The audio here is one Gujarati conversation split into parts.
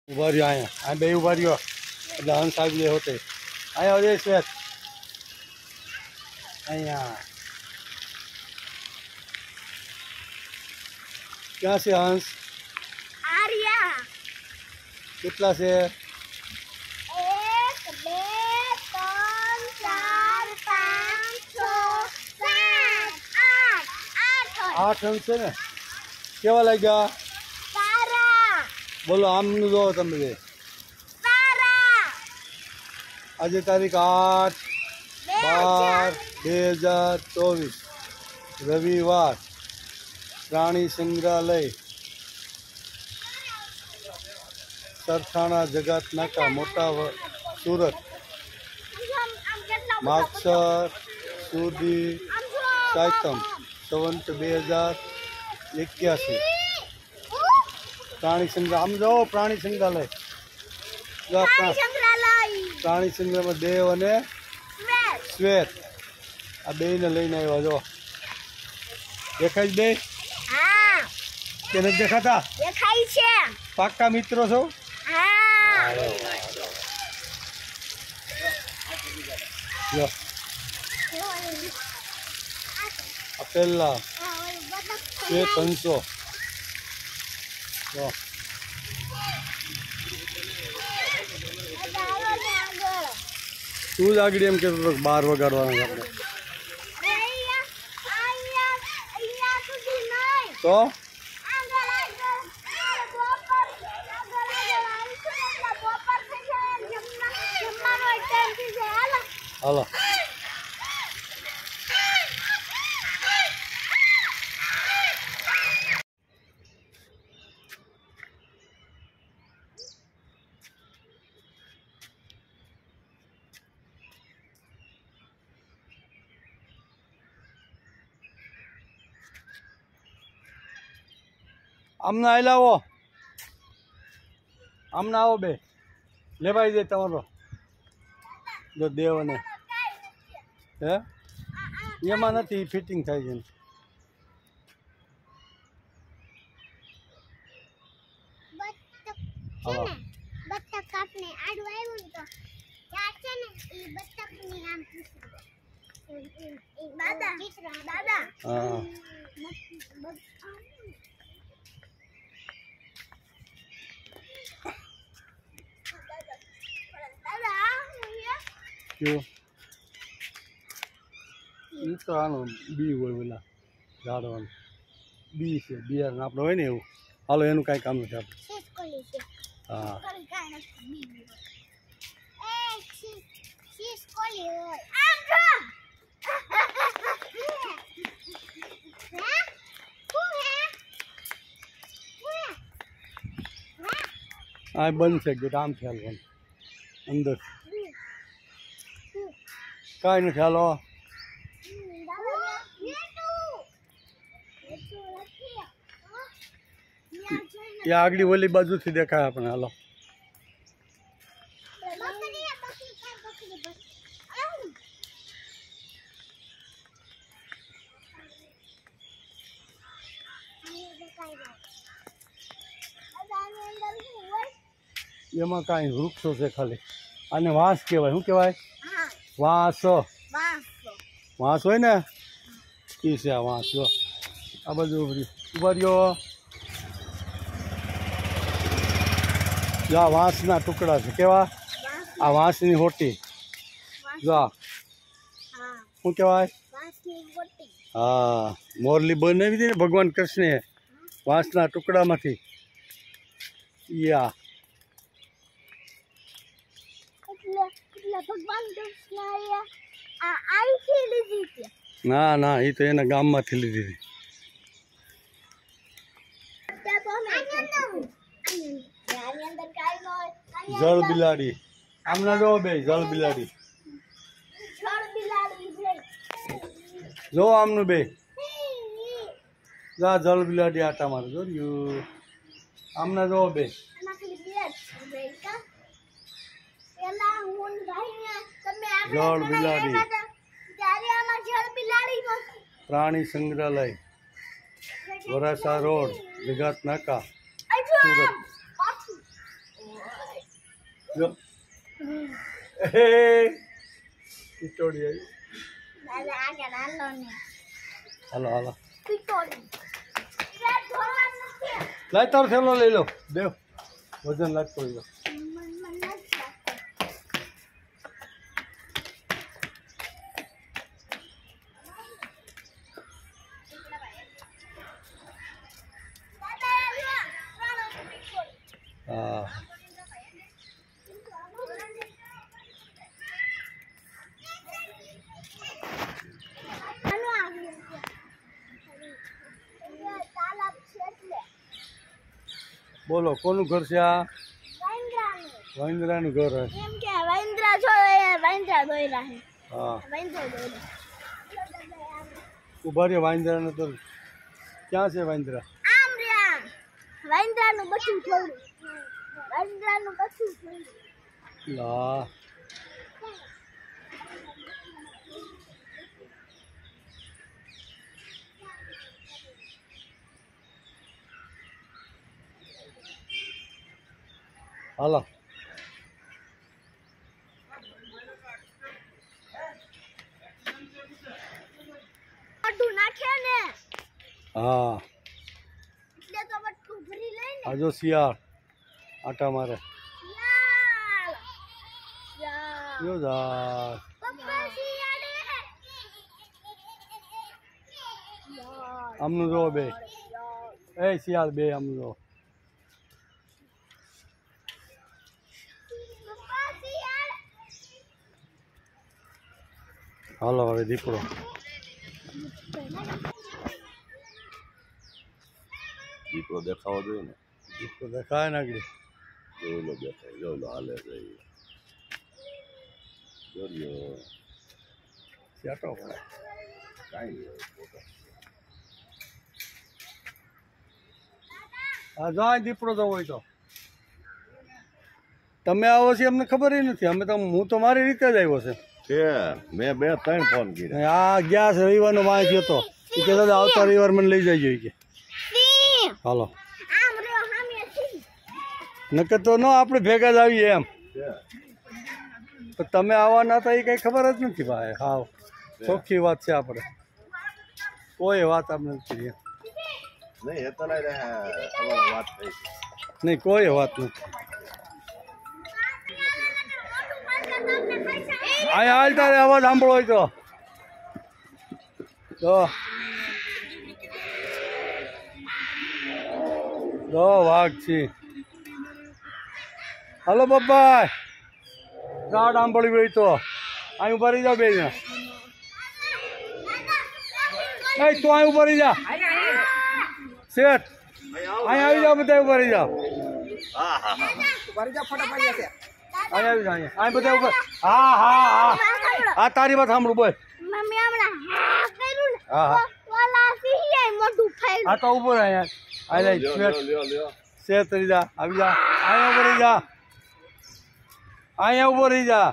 उभा रहो अँ बे उभा रहो एट हंस आए होते अँ श्वेत अँ क्या से हंस आर्या कितना से 1 2 3 4 5 6 7 8 8 हंस है ने केवा लग्या सारा बोलो आम जो तब सारा आज तारीख 8/12/2024 रविवार प्राणी संग्रहालय सरथाणा जगत नाका मोटा सूरत मागसर सुधी सातम संवत 2081 प्राणी संग्रह आम जाओ प्राणी संग्रहालय प्राणी संग्रह में देव अने श्वेत आ बे ने लईने आव्या जो देखाय बे हाँ के नहीं देखाता देखाई छे पाक्का मित्रों छो हाँ जो पेला श्वेत हंसो जो तू ज आगड़ी एम कहतो तो 12 वगाड़वाना आपणे तो हालो आमना आई लावो आमना आओ बे लेवाई दे तमारो जो देव ने हे एमां नथी फिटिंग थाय छे बत्तक कापने आडू आव्યું ને તો ત્યાં છે ને ઈ બત્તકની આમ દાદા દાદા हां क्यों ई तो आनो बी होय बोला झाड़वान बी से बियारण आपणे होय ने एवुं हालो एनुं काई काम नथी आपणे શીસકોલી છે हां કાઈ નથી બી એ શીસકોલી હોય આમ જો હે શું હે आ बंद से गेट आम ख्याल बन अंदर काई नहीं ख्याल हो ये आगली वाली बाजू थी देखा है अपने हालो एमां काई वृक्षो से खाली आने वास कहेवाय शुं कहेवाय वास वास होय ने ई से आ वास जो आ बाजू उभा रह्यो जो वासना टुकड़ा छे केवा आ वासनी होटी जो शुं कहेवाय हाँ मोरली बनावी थी ने भगवान कृष्णे वासना टुकड़ा मांथी या भगवान कृष्ण आई थी लीधी थी ना ना ये तो एना गाम में थी लीधी थी जल बिलाड़ी आमना जो बे जल बिलाड़ी जो आमनु बे जा जल बिलाड़ी आटा मारो जो यू आमना जो बे जल बिलाड़ी प्राणी संग्रहालय वरासा रोड जगत नाका सूरत જો એ ટીટોડી આવી. દાદા આગળ હાલો ને હાલો હાલો ટીટોડી એ ધોરણ નથી લાય તારો થેલો લઈ લો દેવ વજન લાગતો હોય તો. મન નથી લાગતો દાદા લો હા આનો આવ્યો તાલાબ છે એટલે બોલો કોનું ઘર છે આ? વાંદરાનું વાંદરાનું ઘર હે. એમ કે વાંદરા છો એ વાંદરા દોયરા હે હા વાંદરો દોયરા ઉભા રહ્યો વાંદરાનો તો ક્યાં છે વાંદરા? આમ રહ્યા વાંદરાનું બચ્ચું થોડું વાંદરાનું બચ્ચું થોડું લા હાલો બટું નાખે ને હા એટલે તો બટું ભરી લઈ ને આજો શિયાળ આટા મારે યાર યાર જો જા પપ્પા શિયાળે યાર આમનું જો બે એ શિયાળ બે આમનું જો પપ્પા શિયાળ હાલો હવે દીકરો દીકરો દેખાવો જોઈએ ને દીકરો દેખાય ને આગળ જોઈ લો દેખાય જોઈ લો હાલે રહી જોયો સેટો પડે કાંઈ નહીં ફોટો હા જો આ દીપડો જવો હોય તો તમે આવો છો એમને ખબર નથી. અમે તો હું તો મારી રીતે જ આવ્યો છે. છે મેં 2-3 ફોન કર્યા આ ગયા છે રવિવારનો માણસ હતો એ કે દાદા આવતા રવિવાર મને લઈ જજો કે સિંહ હાલો આમ રહ્યો સામે સિંહ નકર તો ન આપણે ભેગા જ આવીએ એમ છે પણ તમે આવવાના હતા એ કંઈ ખબર જ નથી ભાઈ. હાવ ચોખ્ખી વાત છે આપણે કોઈ વાત આપણે નથી નહીં એ તો વાત થઈ નહીં કોઈ વાત નથી. અહીંયા હાલ તારે અવાજ સાંભળો હોય તો જો વાઘ છે. હલો પપ્પા રાડ સાંભળવી હોય તો અહીં ઉભા રહી જાઓ બે જણા. એ તું અહીં ઉભા રહી જા શેઠ અહીં આવી જાઓ બધા ઉભા રહી જાઓ. અહીં આવી જાઓ અહીં બધા ઉભા. હા હા હા હા તારી વાત સાંભળું બોલ. મમ્મી હમણાં હા કર્યું ને હા હા ઓલા સિંહે મોઢું ફાડ્યું હા તો ઉભો રહે યાર. આ લે લ્યો શેઠ રહી જા આવી જા અહીંયા ઉભો રહી જા અહીંયા ઉભો રહી જા.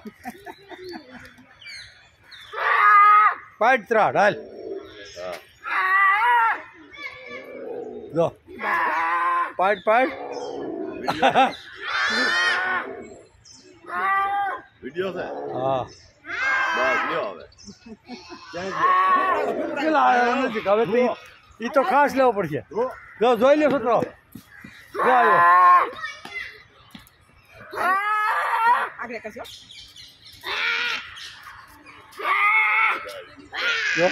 પાટ ત્રાડ હાલ જો પાટ પાટ વિડીયો છે હા બસ લ્યો હવે પેલા આવ્યો નથી હવે તો એ તો ખાસ લેવો પડશે. જો જોઈ લે છોકરો જો આવ્યો જો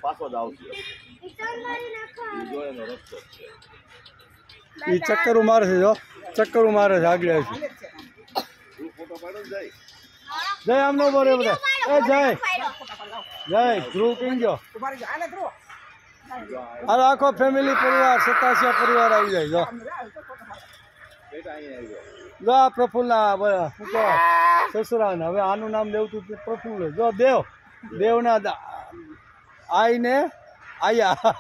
પાછો જ આવશે ઈસણ મારી નાખો જો એનો રસ્તો છે એ ચક્કર મારે છે જો ચક્કર મારે છે આગળ આવી છે. તું ફોટો પાડો ને જાય જય આમ નો બોરે બધા એ જય જય ધ્રુવ કઈ ગયો હાલો આખો ફેમિલી પરિવાર સતાસિયા પરિવાર આવી જાય જો બેટા અહીંયા આવ્યો જો આ પ્રફુલ્લના શું કહો સસરા ને હવે આનું નામ દેવું તું પ્રફુલ્લ જો દેવ દેવના આઈને આયા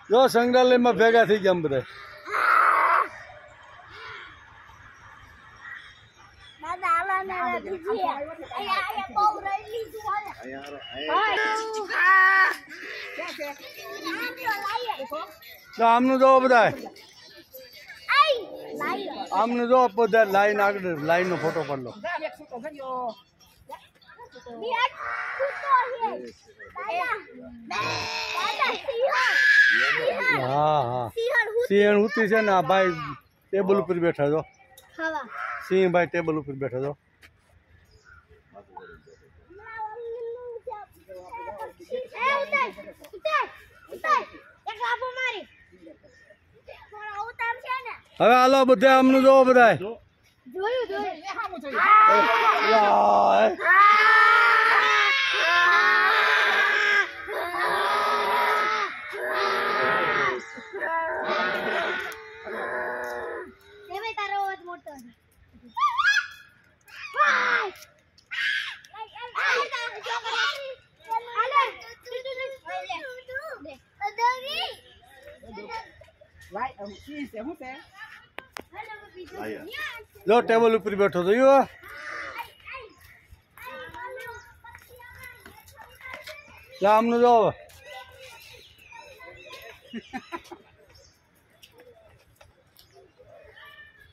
જો સંગ્રહાલયમાં ભેગા થઈ ગયા બધા. દાદા આલા ને તો આમનું જો બધા આમનું જો બધા લાઈન આગળ લાઈન નો ફોટો પાડ લો. હા હા સિંહ ઉતરી છે ને આ ભાઈ ટેબલ ઉપર બેઠા છો. સિંહ ભાઈ ટેબલ ઉપર બેઠા છો. હવે હાલો બધા આમનું જોવો બધા. જો ટેબલ ઉપર બેઠો તો યો આમનું જો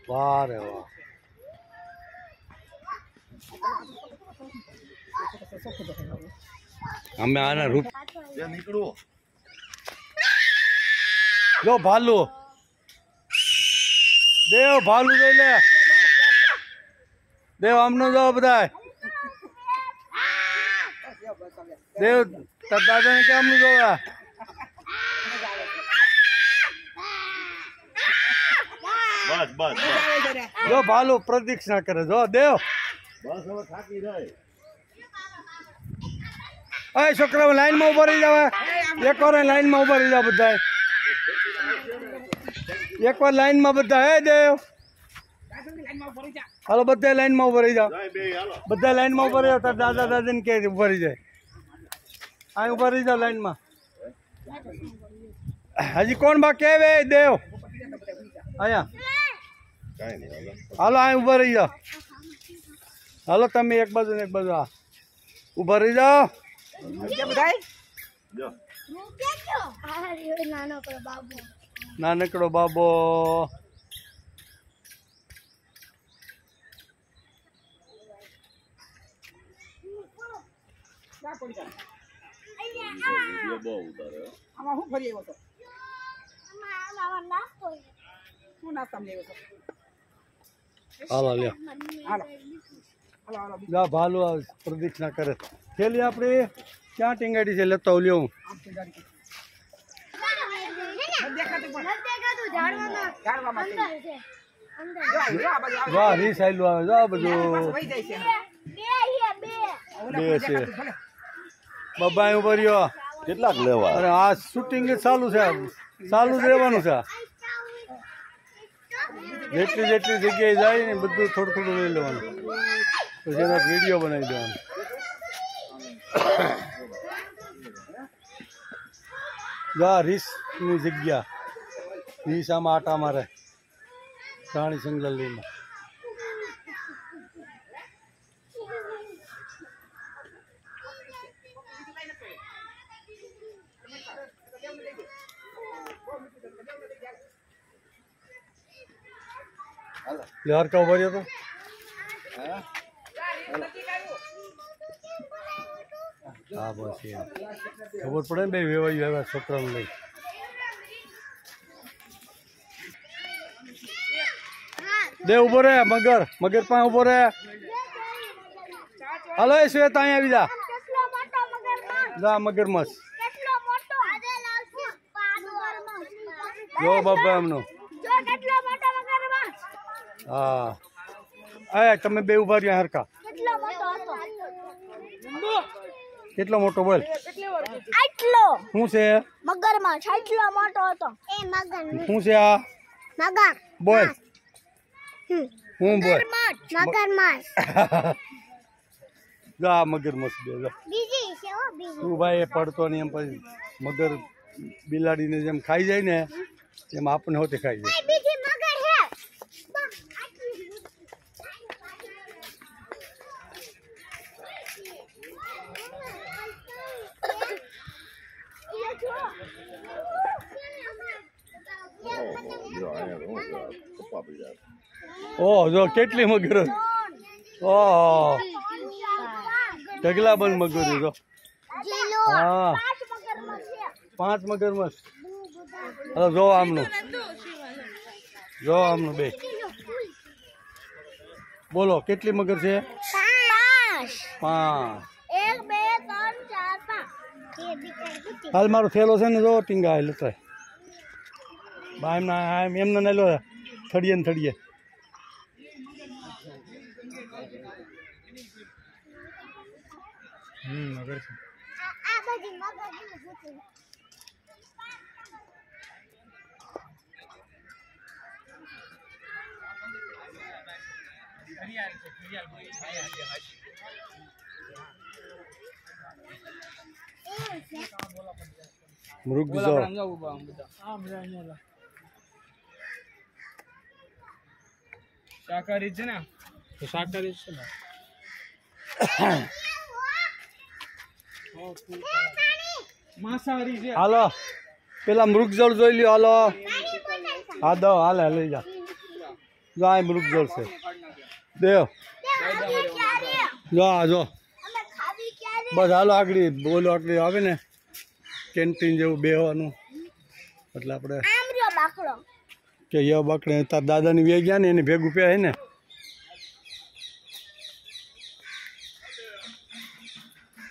વાહ રે વાહ. અમે આના રૂપ નીકળવું જો ભાલુ દેવ ભાલુ જોઈ લે દેવ આમનો જો બધા દેવ તાર દાદા ને કેમ જોવા બસ બસ જો ભાલુ પ્રદક્ષિણા કરે જો દેવ બસ હવે થાકી જાય. એ છોકરાઓ લાઈન માં ઉભા રહી જાવ એકવાર લાઈન માં ઉભા રહી જાવ બધા એકવાર લાઈન માં બધા. હે દેવ હાલો બધા લાઈન માં ઉભા રહી જાવ બધા લાઈન માં ઉભા રહી જાવ તાર દાદા દાદી ને કે ઉભા રહી જાય અહીં ઉભા રહી જાવ લાઈન માં. હજી કોણ બાકી આવે દેવ અહીંયા હાલો અહીં ઉભા રહી જાઓ. હાલો તમે એક બાજુ ને એક બાજુ આ ઉભા રહી જાઓ. નાનકડો બાબો હાલો લ્યો જા ભાલુ પ્રદક્ષિણા કરે. થેલી આપણે ક્યાં ટીંગાડી છે લેતો લ્યો હું. વાહ રીસ આયલું આવે જો બધું બે છે બાબા ઉપર રહ્યો. કેટલાક લેવા? અરે આ શૂટિંગ ચાલુ છે ચાલુ જ રહેવાનું છે. જેટલી જેટલી જગ્યાએ જાય ને બધું થોડું થોડું લઈ લેવાનું પછી એનો વિડીયો બનાવી દેવાનો. જા રીસની જગ્યા રીસ આમાં આટા મારે પ્રાણી સંગ્રહાલયમાં. यार का उभा રહ્યો તો હા બસ યાર ખબર પડે ને બે વેવાઈ આવ્યા છોકરાને લઈ. દે ઉભો રે મગર મગર પાસે ઉભો રે. હાલો એ શ્વેત અહીં આવી જા જા મગરમચ્છ જો બાબા એમનો. હા એ તમે બે ઉભા રહ્યા હરકા. કેટલો મોટો બોલ આટલો શું છે મગરમચ્છ આટલો મોટો હતો એ મગર શું છે આ મગર બોલ હું બોલ મગરમચ્છ જા મગરમચ્છ બે જા બીજી છે હો બીજી. તું ભાઈ એ પડતો નહીં એમ પછી મગર બિલાડીને જેમ ખાઈ જાય ને એમ આપણને હોતે ખાઈ જાય. બીજી મગર હે ઓહ જો કેટલી મગર ઓહ ઢગલા બંધ મગર જો હા 5 મગરમચ્છ હવે જો આમનું બે બોલો કેટલી મગર છે 5 હાલ મારો થેલો છે ને જો ટીંગા હાલ તો બા એમને નહીં લો થડીએ ને થડીએ મગર છે મૃગ શાકાહારી છે ને તો શાકાહારી છે ને માંસાહારી છે હાલો પેલા મૃગજળ જોઈ લ્યો હાલો હા દો હાલે લઈ જા જો આ મૃગજળ છે દેવ જો બસ હાલો આગળ બોલો આટલી આવે ને કેન્ટીન જેવું બેહવાનું એટલે આપણે કે યો બાકડે તાર દાદાની વે ગયા ને એને ભેગું પે ને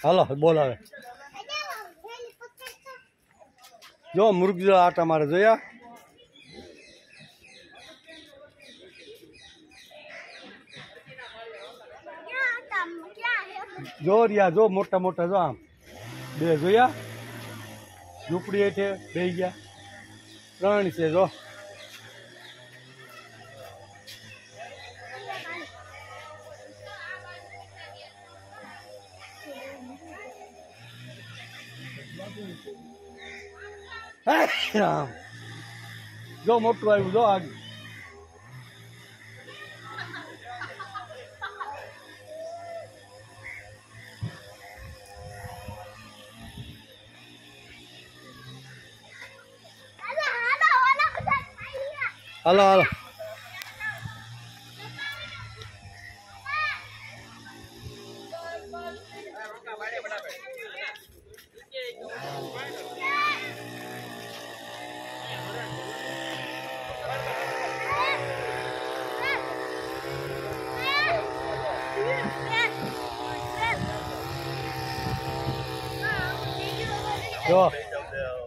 હાલો બોલાવે જો મૃગજળ આટા મારે જોયા જો રિયા જો મોટા મોટા જો આમ બે જોયા ઝૂંપડી હેઠે બેસી ગયા 3 છે જો જો મોટું આવ્યું જો આગળ હાલો હાલો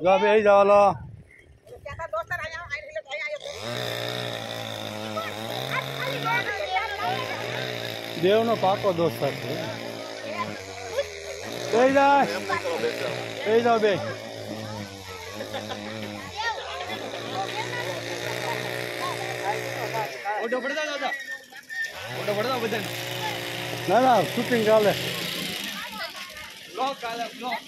જો બે જાઓ હાલો દેવનો પાકો દોસ્તાર છે બે જાઓ બે ઓટો પડતા દાદા ઓટો પડતા બધા ના શૂટિંગ ચાલે બ્લોક કાલે બ્લોક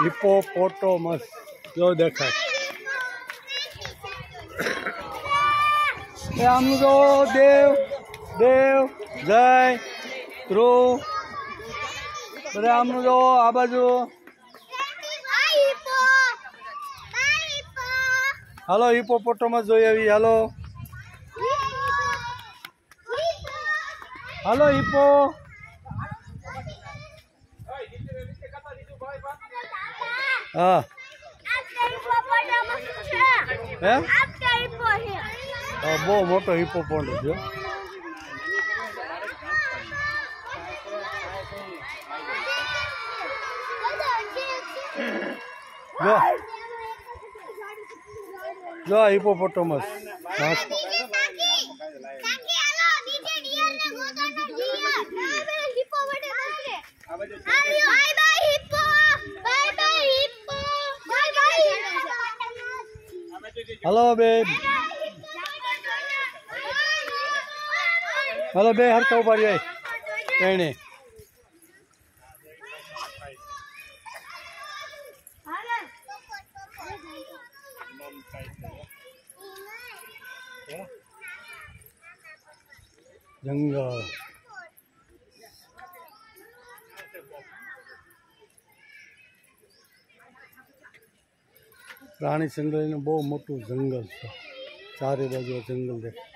હિપોપોટેમસ જો દેખાય એ આમ જો દેવ જય ધ્રુવ બધા આમનું જો આ બાજુ હાલો હિપોપોટેમસ જોઈ આવી હાલો હિપો હા હે બહુ મોટો હિપોપોટેમસ છે જો હિપોપોટેમસ હલો બે હરકા ઉભા રહ્યા એને જંગલ પ્રાણી સંગ્રહાલયનું બહુ મોટું જંગલ છે, ચારે બાજુ જંગલ દેખાય.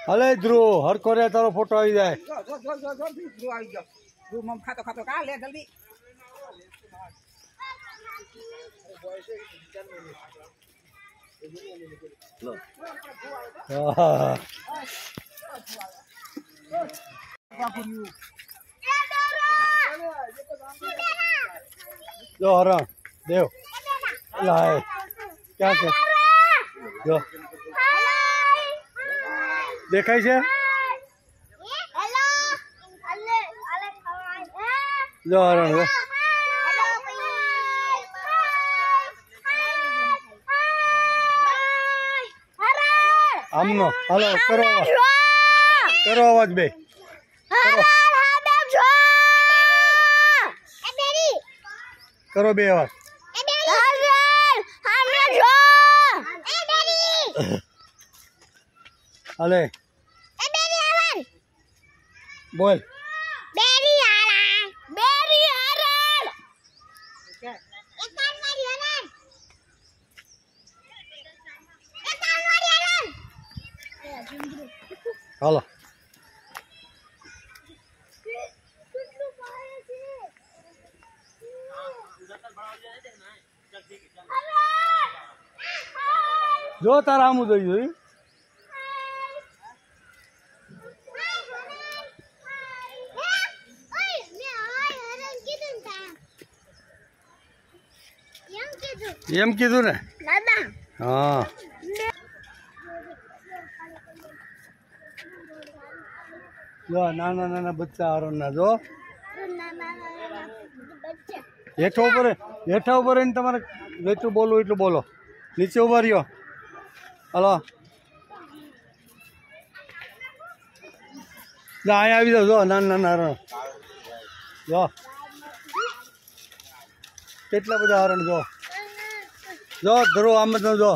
હલે ધ્રુવ હરખો રે તારો ફોટો આવી જાય. લો હા. જો હરણ દેવ લાય ક્યાં છે જો દેખાય છે જો હરણ જો આમનો હાલો કરો અવાજ બે કરો બે અવાજ હાલે બોલ હાલો જો તારા આમ જોઈ જોઈ એમ કીધું ને હા જો નાના નાના બચ્ચા હરણના જો હેઠા ઉપર રહીને તમારે જેટલું બોલવું એટલું બોલો નીચે ઉભા રહ્યો હલો અહીંયા આવી જાઓ જો નાના નાના હરણ જો કેટલા બધા હરણ જો જો ધ્રુવ આમ જો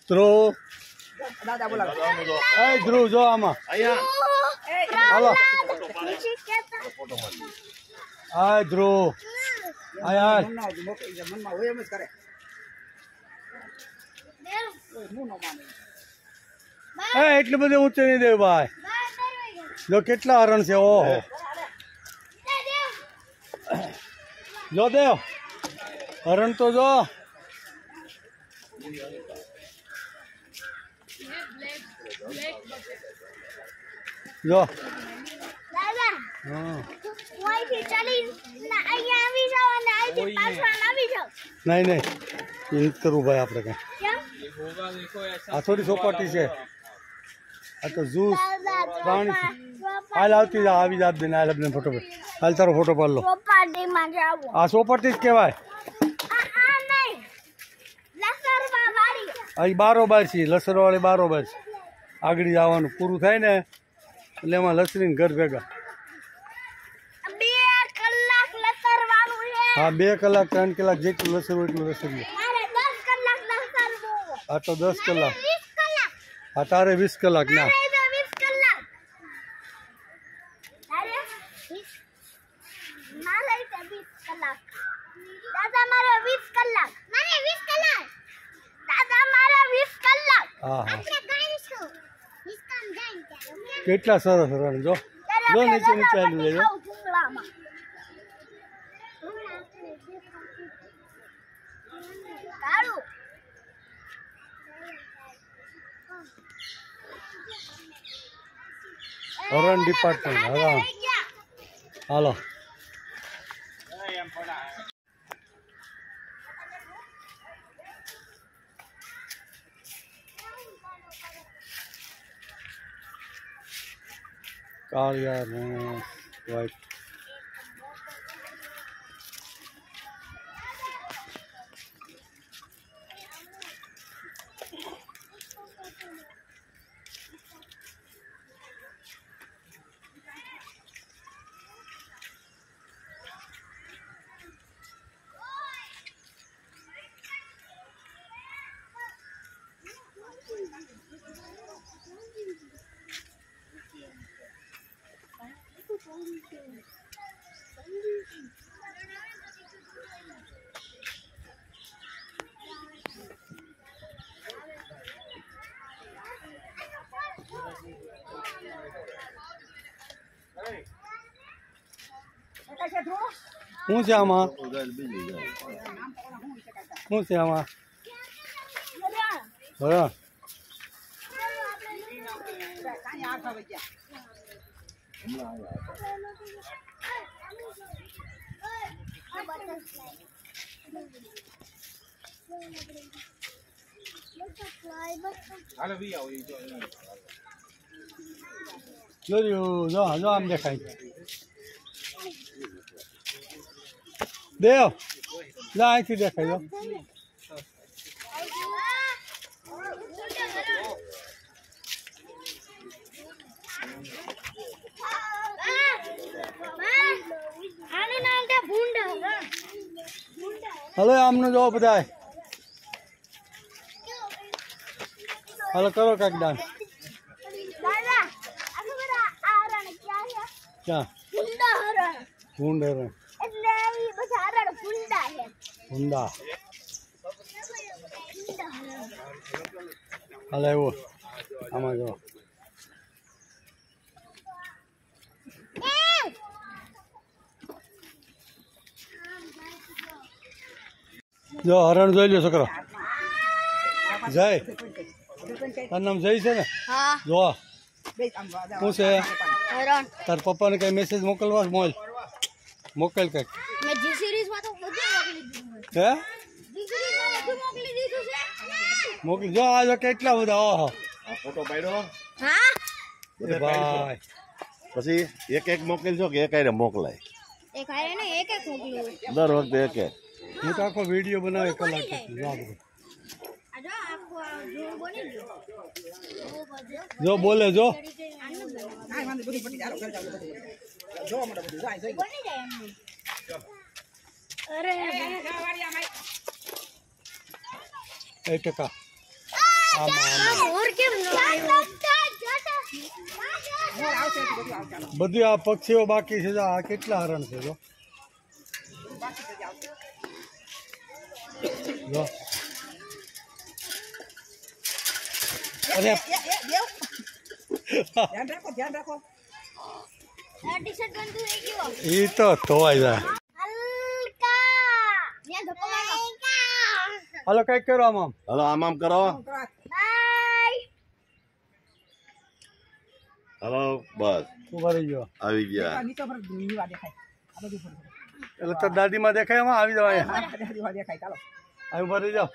ધ્રુવ ધ્રુવ જો આમાં હાલો હા ધ્રુવ એટલું બધું ઊંચું નહીં દેવ ભાઈ જો કેટલા હરણ છે ઓહો જો દેવ હરણ તો જો જો નહીં નહીં એ કરવું ભાઈ આપણે કઈ આ થોડી ચોપાટી છે આ તો ઝૂ પ્રાણી હાલ આવતી જા આવી જાત દે હાલ આપણે ફોટો હાલ તારો ફોટો પાડ લો આ ચોપાટી જ કહેવાય અહીં બારોબાર છે લસરવાળી બારોબાર છે આગળ જવાનું પૂરું થાય ને એટલે એમાં લસરીને ઘર ભેગા હા 2 કલાક 3 કલાક જેટલું લસરવું એટલું લસરીએ આ તો 10 કલાક હા તારે 20 કલાક ના હા હા કેટલા સરસ રણ જો જો નીચે નીચે આવી લેજો હરણ ડિપાર્ટમેન્ટ હરણ હાલો કાળિયા ભેંસ વ્હાઈટ શું છે આમાં બીજી જાય શું છે આમાં હરણ જોયું જો જો આમ દેખાય દેવ જા અહીંથી દેખાય જો હલો આમનું જો બધા હલો કરો કાંઈક ડાન્સ ક્યાં ભૂંડ હરણ ભૂંડા હાલ આવ્યો આમાં જો હરણ જોઈ લો છોકરો જય તારું નામ જય છે ને જો શું છે તાર પપ્પાને કઈ મેસેજ મોકલવા મોલ મોકલ કઈક હે મોકલી જો આ કેટલા બધા ઓહો આ ફોટો પાડ્યો એ ભાઈ પછી એક એક મોકલજો કે એક આઈને મોકલાય દર વખતે એક એક હું તો આખો વિડીયો બનાવે કલાક જો બોલે જો એ ટકા બધી આ પક્ષીઓ બાકી છે આ કેટલા હરણ છે જો જો અરે એ તો ધોવાઈ જાય હાલો કઈક કરો આમ હલો આમ કરો હલો બસ ઉભા રહી ગયો આવી ગયા એટલે તો દાદીમાં દેખાય એમાં આવી જાવ અહીંયા આવી ઉભા રહી જાઓ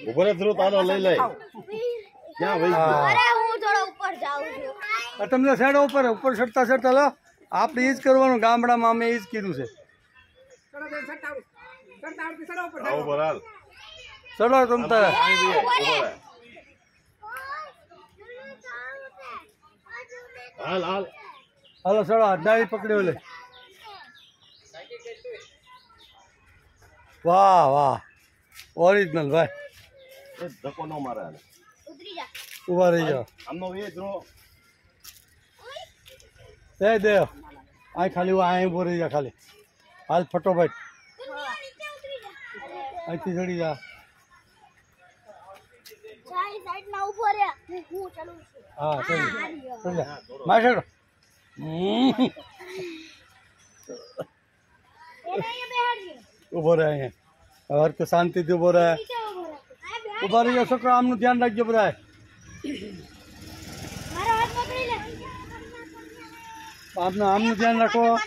ઉભો રે થોડું તારો લઈ લે ક્યાં વહી ગયો તમને સાઈડ ઉપર ચડતા ચડતા લો આપણે એ જ કરવાનું ગામડામાં અમે એ જ કીધું છે આવો બરાલ ચડો તમ તારે હાલ હાલ હાલો ચડો ડાળી પકડ્યો લે વાહ વાહ ઓરિજિનલ ભાઈ ધક્કો ન મારે આને. ઉભા રહી જાઓ આમનો વેચ રો દે દેવ આ ખાલી આ ઉભો રહી જા ખાલી હાલ ફટોફટ અહીંથી ચડી જા હા ચડી જા માર ઉભો રહે અહીંયા હર તો શાંતિથી ઉભો રહે ઉભા રહી જાઓ છોકરા આમનું ધ્યાન રાખજો બધા આમનું ધ્યાન રાખો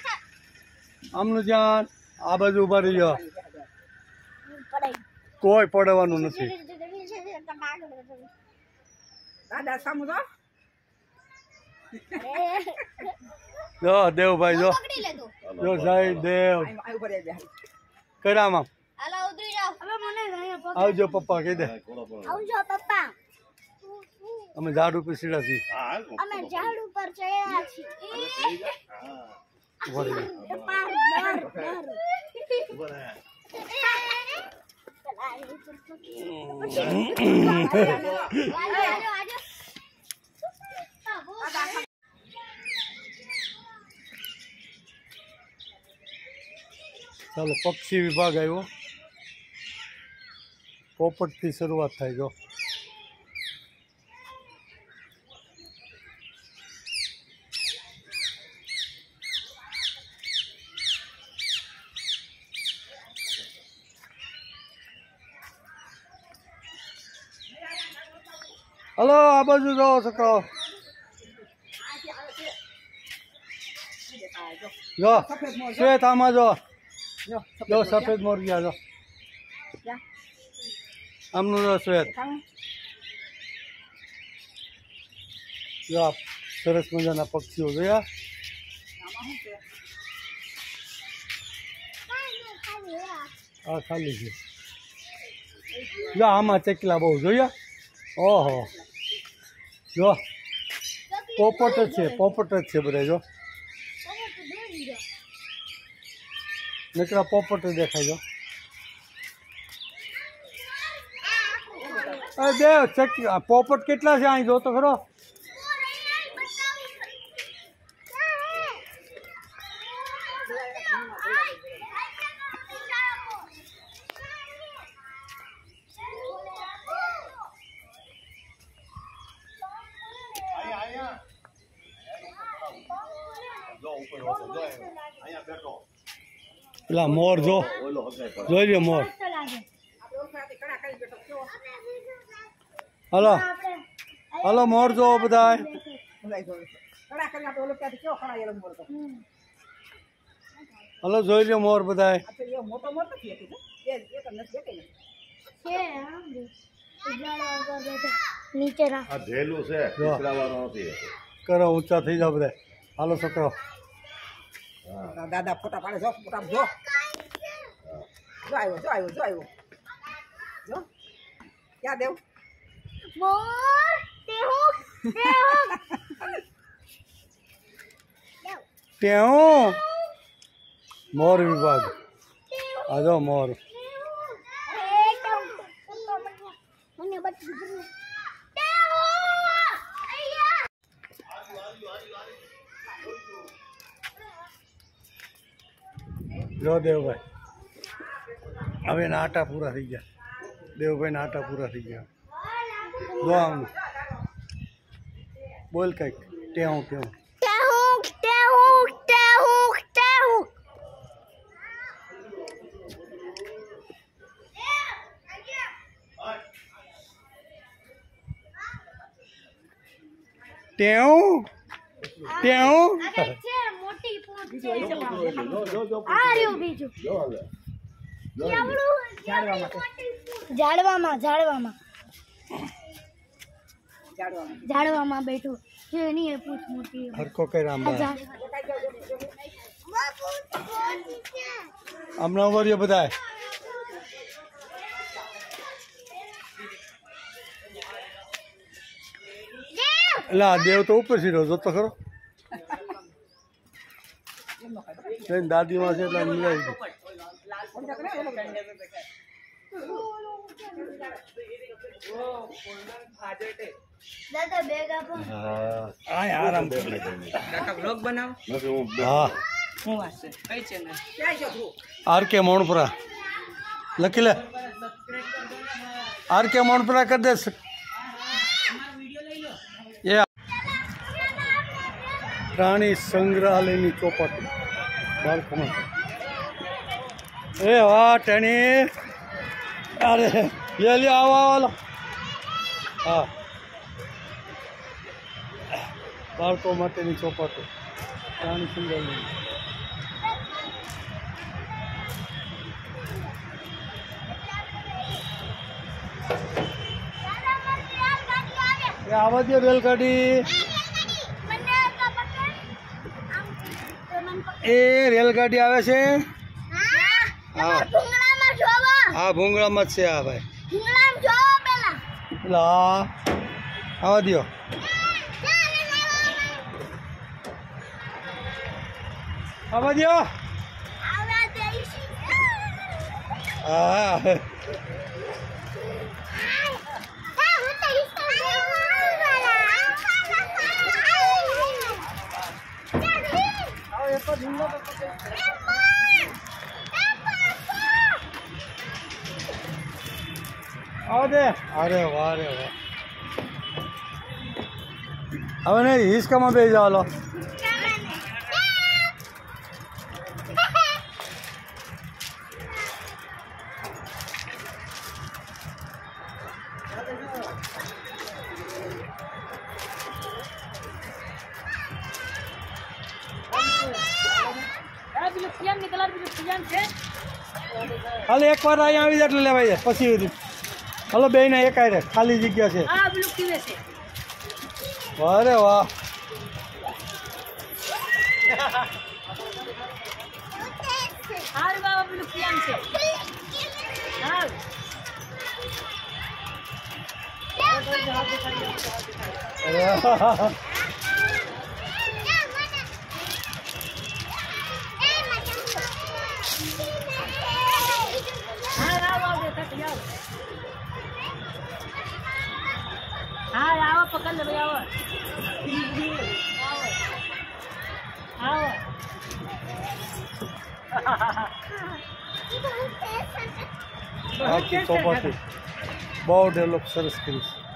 આમનું ધ્યાન આ બાજુ ઉભા રહી જાઓ કોઈ પડવાનું નથી જો દેવભાઈ જો જો સાહેબ દેવ કરામાં આવજો પપ્પા કહી દે અમે ઝાડ ઉપર સીડા છીએ ઉભા રહી ચાલો પક્ષી વિભાગ આવ્યો પોપટથી શરૂઆત થાય જો હલો આ બાજુ જાઓ છોકરાઓ જો શ્વેત આમાં જો જો સફેદ મોર ગયા જો આમનું જો શ્વેત જો આ સરસ મજાના પક્ષીઓ જોયા આ ખાલી છે જો આમાં ચકલા બહુ જોયા ઓહો જો પોપટ જ છે બધા જો નકરા પોપટ જ દેખાય જો અરે દેવ ચકલા પોપટ કેટલા છે અહીં જો તો ખરો પેલા મોર જો જોઈ લ્યો મોર હલો હલો મોર જો બધા હલો જોઈ લ્યો મોર બધા નીચે આ ઢેલું છે પીછડાવાનો નથી કરો ઊંચા થઈ જાઓ બધા હાલો છોકરો દાદા ફોટા પાડે જો ફોટા જો આવ્યો જો ક્યાં દેવ મોર ત્યાં મોર વિભાગ આ જો મોર મને બતાવી જો દેવભાઈ હવે એના આટા પૂરા થઈ ગયા દેવભાઈના આટા પૂરા થઈ ગયા જો આમ બોલ કંઈક ટેવું ટેવું ટેવું ટેવું મોટી પૂંછ છે આ રહ્યું બીજું ઝાડવામાં બેઠું છે એની એ પૂંછ મોટી હરકો કઈ રામ હમણાં વર્યો બધા એટલે આ દેવ તો ઉપર સીધો જોતો ખરો દાદીમાં છે એટલે મિલાવી દીધું દાદા બેગ આપો હા આરામ કાકા બ્લોગ બનાવ હા હું વાંચશે કઈ ચેનલ ક્યાં છે તું આર કે મોણપુરા લખી લે આર કે મોણપુરા કરી દે એ પ્રાણી સંગ્રહાલયની ચોપાટી બાળકોમાં એ વાહ ટેણી અરે લે લે આવો આવો હા બાળકો માટેની ચોપાટી પ્રાણી સંગ્રહાલય આવા દો રેલગાડી એ રેલગાડી આવે છે હા હા ભૂંગળામાં જ છે હા ભાઈ એટલે હા આવા દો આવા દો હા આવો દે અરે વાહ રે વાહ હવે નહીં હિસકામાં બે જાવ લો હાલ એકવાર અહીંયા આવી જાય એટલે લેવાય જાય પછી હાલો બેયને એક આરે ખાલી જગ્યા છે અરે વાહ અરે પકડ લે ભાઈ આવો બાકી ચોપાટી બહુ ડેવલપ સરસ કરી છે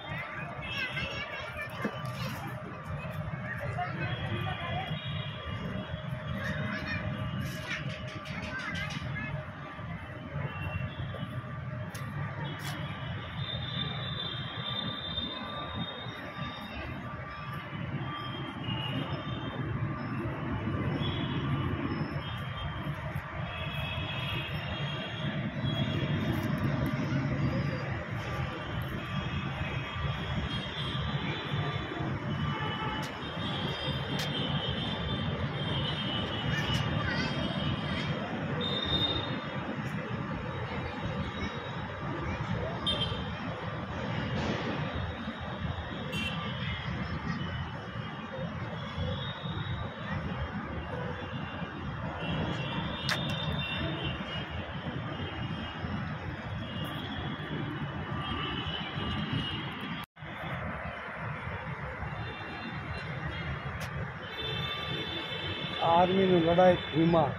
આર્મીની લડાઈ વિમાન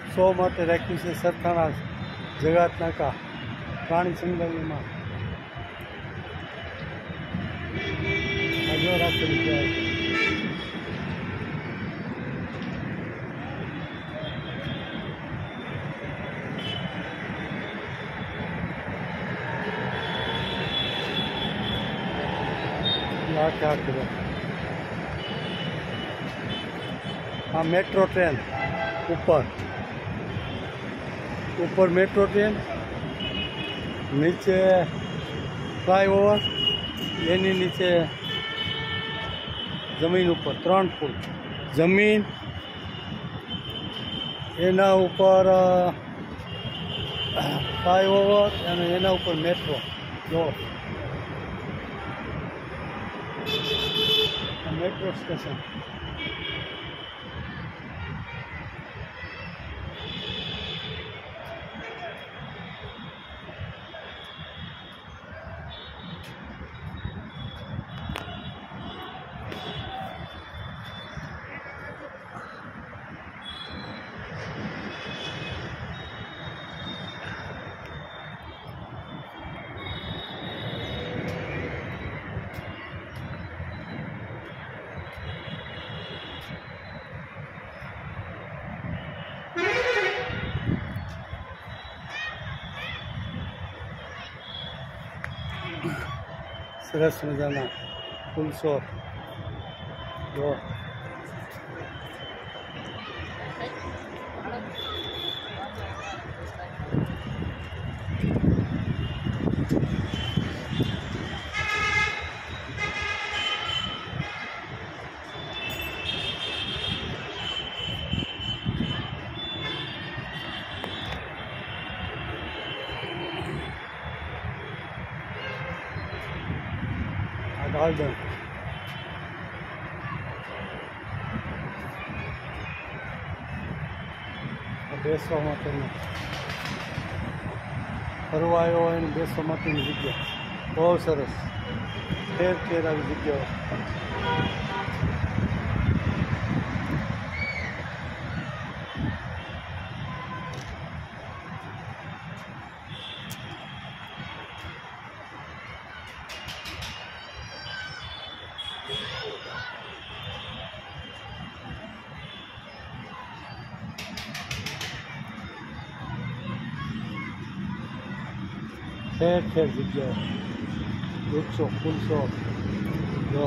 100 માટે રાખ્યું છે સરથાણા જગાત નાકા પ્રાણી સંગ્રહાલયમાં હજો રાખેલું કહેવાય આ મેટ્રો ટ્રેન ઉપર મેટ્રો ટ્રેન નીચે ફ્લાયઓવર એની નીચે જમીન ઉપર 3 ફૂટ જમીન એના ઉપર ફ્લાયઓવર અને એના ઉપર મેટ્રો જો મેટ્રો સ્ટેશન સરસ મજાના ફૂલસો જો ગાર્ડન બેસવા માટેનું ફરવા આવ્યો હોય ને બેસવા માટેની જગ્યા બહુ સરસ ઠેર આવી જગ્યાઓ ઠેર જગ્યાએ વૃક્ષો ફૂલસો જો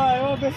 આવ્યો બે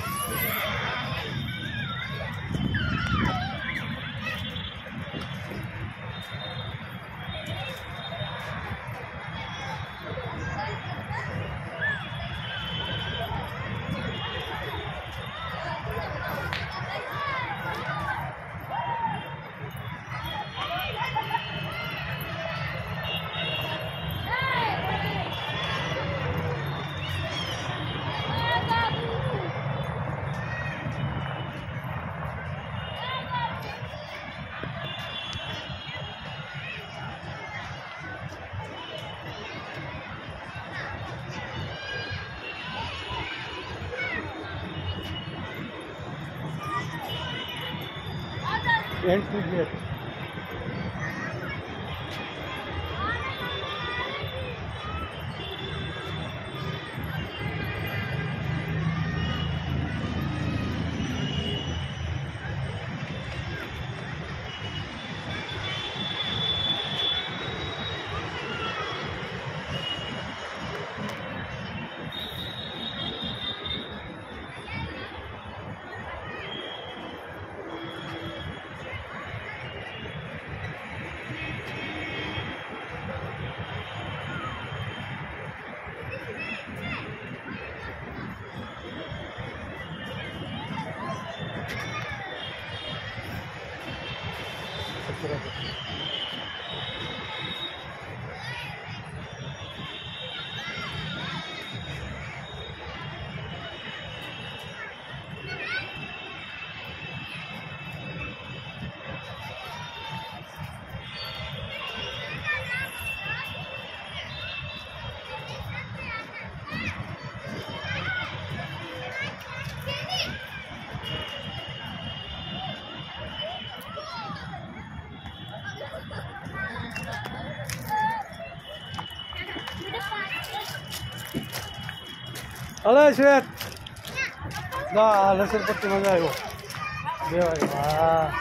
એન્ટ્રી ગેટ હલે શ્વેત ના લસણ પટ્ટી મંગાવ્યો દેવાય હા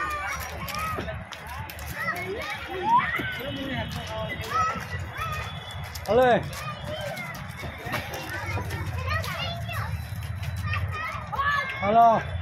હલે હલો